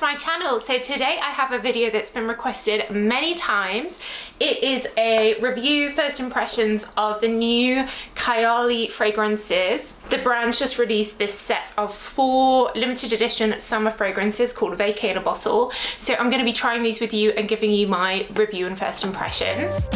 my channel. So today I have a video that's been requested many times. It is a review, first impressions of the new Kayali fragrances. The brand's just released this set of 4 limited edition summer fragrances called VACAY in a bottle. So I'm going to be trying these with you and giving you my review and first impressions.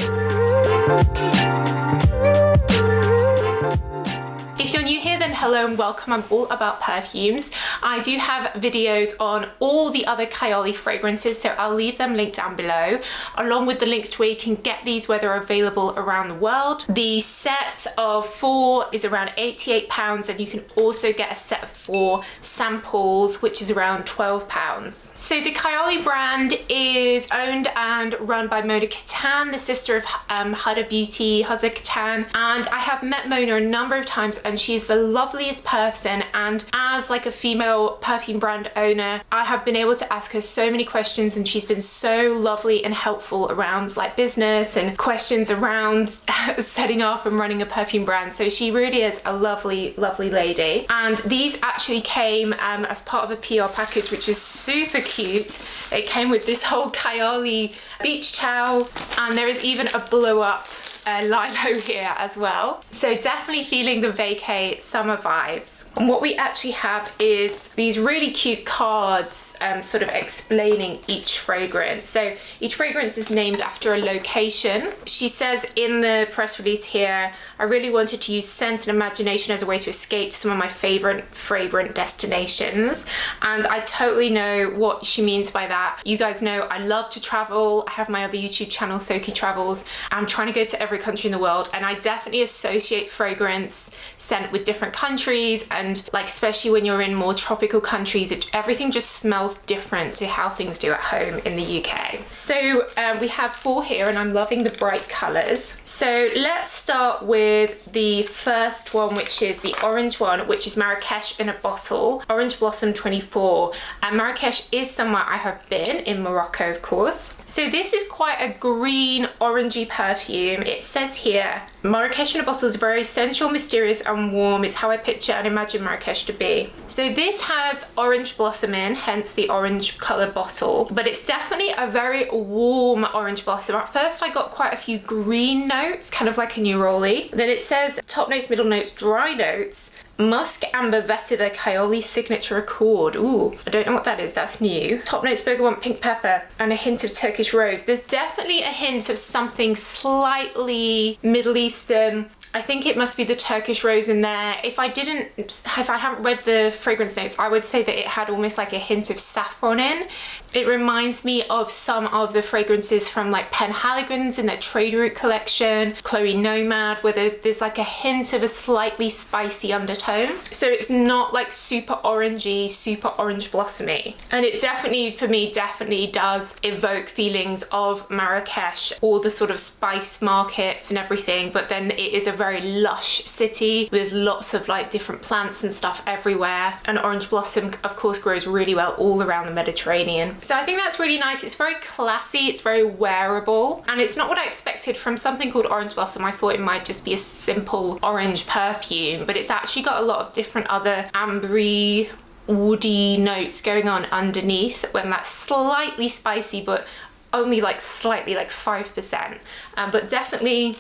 If you're new here, then hello and welcome. I'm all about perfumes. I do have videos on all the other Kayali fragrances, so I'll leave them linked down below, along with the links to where you can get these, where they're available around the world. The set of 4 is around £88, and you can also get a set of 4 samples, which is around £12. So the Kayali brand is owned and run by Mona Katan, the sister of Huda Beauty, Huda Katan, and I have met Mona a number of times, and she's the loveliest person. And as like a female perfume brand owner, I have been able to ask her so many questions, and she's been so lovely and helpful around like business and questions around setting up and running a perfume brand. So she really is a lovely lady. And these actually came as part of a PR package, which is super cute. It came with this whole Kayali beach towel, and there is even a blow up lilo here as well. So definitely feeling the VACAY summer vibes. And what we actually have is these really cute cards sort of explaining each fragrance. So each fragrance is named after a location. She says in the press release here, I really wanted to use scent and imagination as a way to escape some of my favorite fragrant destinations. And I totally know what she means by that. You guys know I love to travel. I have my other YouTube channel, Soki Travels. I'm trying to go to every country in the world, and I definitely associate fragrance scent with different countries, and like especially when you're in more tropical countries, everything just smells different to how things do at home in the UK. So we have 4 here, and I'm loving the bright colours. So let's start with the first one, which is the orange one, which is Marrakesh in a bottle, Orange Blossom 24. And Marrakesh is somewhere I have been, in Morocco of course. So this is quite a green orangey perfume. It says here, Marrakesh in a bottle is very sensual, mysterious and warm. It's how I picture and imagine Marrakesh to be. So this has orange blossom in, hence the orange colour bottle, but it's definitely a very warm orange blossom. At first I got quite a few green notes, kind of like a neroli. Then it says top notes, middle notes, dry notes, musk, amber, vetiver, Kayali signature accord. Ooh, I don't know what that is, that's new. Top notes, bergamot, pink pepper, and a hint of Turkish rose. There's definitely a hint of something slightly Middle Eastern. I think it must be the Turkish rose in there. If I haven't read the fragrance notes, I would say that it had almost like a hint of saffron in. It reminds me of some of the fragrances from like Penhaligon's in their Trade Route collection, Chloe Nomad, where there's like a hint of a slightly spicy undertone. So it's not like super orangey, super orange blossomy. And it definitely, for me, definitely does evoke feelings of Marrakesh, all the sort of spice markets and everything, but then it is a very lush city with lots of like different plants and stuff everywhere. And orange blossom of course grows really well all around the Mediterranean. So I think that's really nice. It's very classy, it's very wearable, and it's not what I expected from something called orange blossom. I thought it might just be a simple orange perfume, but it's actually got a lot of different other ambery, woody notes going on underneath, when that's slightly spicy, but only like slightly, like 5%. But definitely,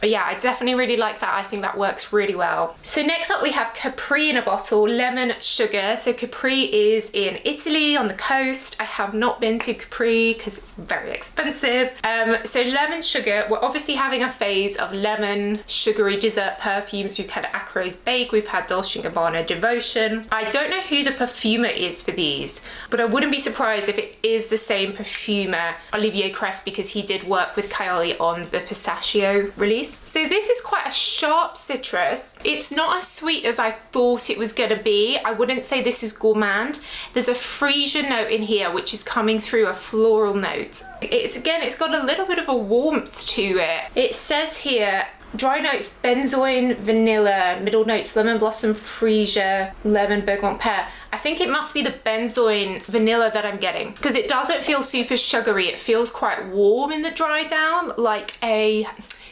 yeah, I definitely really like that. I think that works really well. So next up we have Capri in a bottle, lemon sugar. So Capri is in Italy on the coast. I have not been to Capri because it's very expensive. So lemon sugar, we're obviously having a phase of lemon sugary dessert perfumes. We've had Acro's Bake, we've had Dolce & Gabbana Devotion. I don't know who the perfumer is for these, but I wouldn't be surprised if it is the same perfumer, Olivier Crest, because he did work with Kayali on the pistachio release. So this is quite a sharp citrus. It's not as sweet as I thought it was gonna be. I wouldn't say this is gourmand. There's a freesia note in here which is coming through, a floral note. It's got a little bit of a warmth to it. It says here, dry notes benzoin, vanilla, middle notes lemon blossom, freesia, lemon, bergamot, pear. I think it must be the benzoin vanilla that I'm getting, because it doesn't feel super sugary. It feels quite warm in the dry down, like a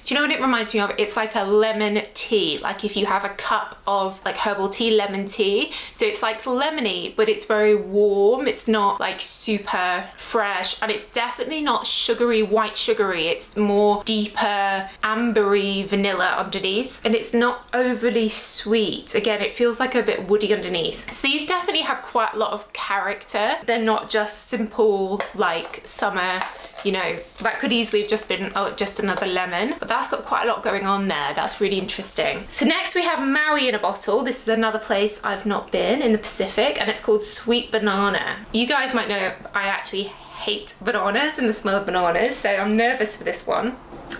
Do you know what it reminds me of? It's like a lemon tea, like if you have a cup of like herbal tea, lemon tea. So it's like lemony, but it's very warm. It's not like super fresh, and it's definitely not sugary, white sugary. It's more deeper ambery vanilla underneath, and it's not overly sweet. Again, it feels like a bit woody underneath. So these definitely have quite a lot of character. They're not just simple like summer, you know, that could easily have just been just another lemon, but that's got quite a lot going on there. That's really interesting. So next we have Maui in a bottle. This is another place I've not been in the Pacific, and it's called Sweet Banana. You guys might know I actually hate bananas and the smell of bananas, so I'm nervous for this one.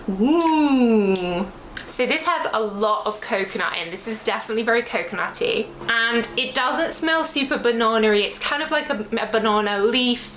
Ooh. So this has a lot of coconut in. This is definitely very coconutty, and it doesn't smell super banana-y. It's kind of like a banana leaf.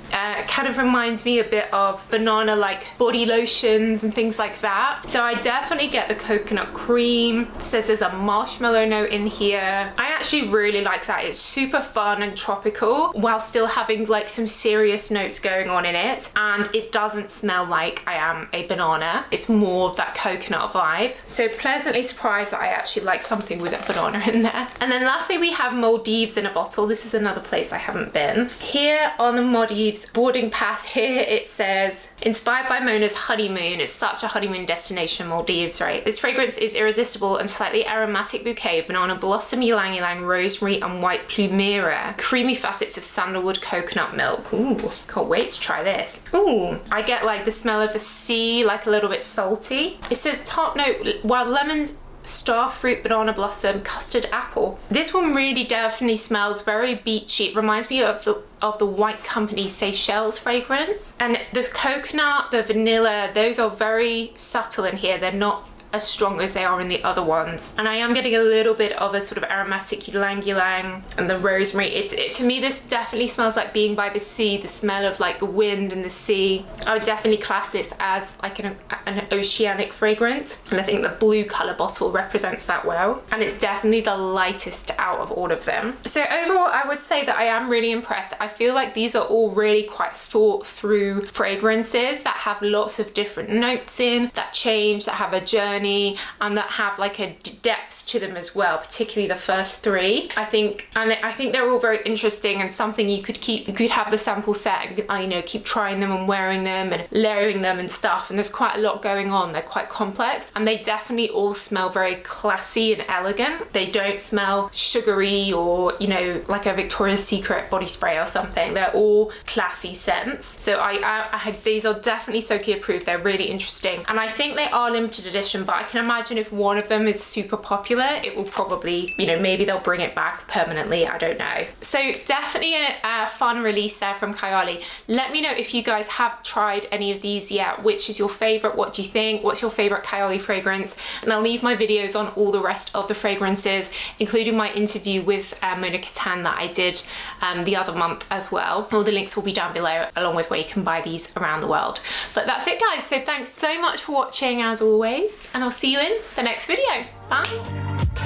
Kind of reminds me a bit of banana like body lotions and things like that. So I definitely get the coconut cream. It says there's a marshmallow note in here. I actually really like that. It's super fun and tropical while still having like some serious notes going on in it, and it doesn't smell like I am a banana. It's more of that coconut vibe. So pleasantly surprised that I actually like something with a banana in there. And then lastly we have Maldives in a bottle. This is another place I haven't been. Here on the Maldives boarding pass, here it says inspired by Mona's honeymoon. It's such a honeymoon destination, Maldives, right? This fragrance is irresistible and slightly aromatic bouquet of banana blossom, ylang ylang, rosemary and white plumera. Creamy facets of sandalwood coconut milk. Ooh, can't wait to try this. Ooh, I get like the smell of the sea, like a little bit salty. It says top note, wild lemons, star fruit, banana blossom, custard apple. This one really definitely smells very beachy. It reminds me of the White Company Seychelles fragrance. And the coconut, the vanilla, those are very subtle in here. They're not as strong as they are in the other ones. And I am getting a little bit of a sort of aromatic ylang ylang and the rosemary. To me, this definitely smells like being by the sea, the smell of like the wind and the sea. I would definitely class this as like an oceanic fragrance. And I think the blue color bottle represents that well. And it's definitely the lightest out of all of them. So overall, I would say that I am really impressed. I feel like these are all really quite thought through fragrances that have lots of different notes in, that change, that have a journey, and that have like a depth to them as well, particularly the first three. I think they're all very interesting and something you could keep. You could have the sample set and you know, keep trying them and wearing them and layering them and stuff, and there's quite a lot going on. They're quite complex, and they definitely all smell very classy and elegant. They don't smell sugary or, you know, like a Victoria's Secret body spray or something. They're all classy scents. So these are definitely Soki approved. They're really interesting, and I think they are limited edition, but I can imagine if one of them is super popular, it will probably, you know, maybe they'll bring it back permanently. I don't know. So definitely a fun release there from Kayali. Let me know if you guys have tried any of these yet. Which is your favorite? What do you think? What's your favorite Kayali fragrance? And I'll leave my videos on all the rest of the fragrances, including my interview with Mona Katan that I did the other month as well. All the links will be down below, along with where you can buy these around the world. But that's it, guys. So thanks so much for watching as always, and I'll see you in the next video. Bye.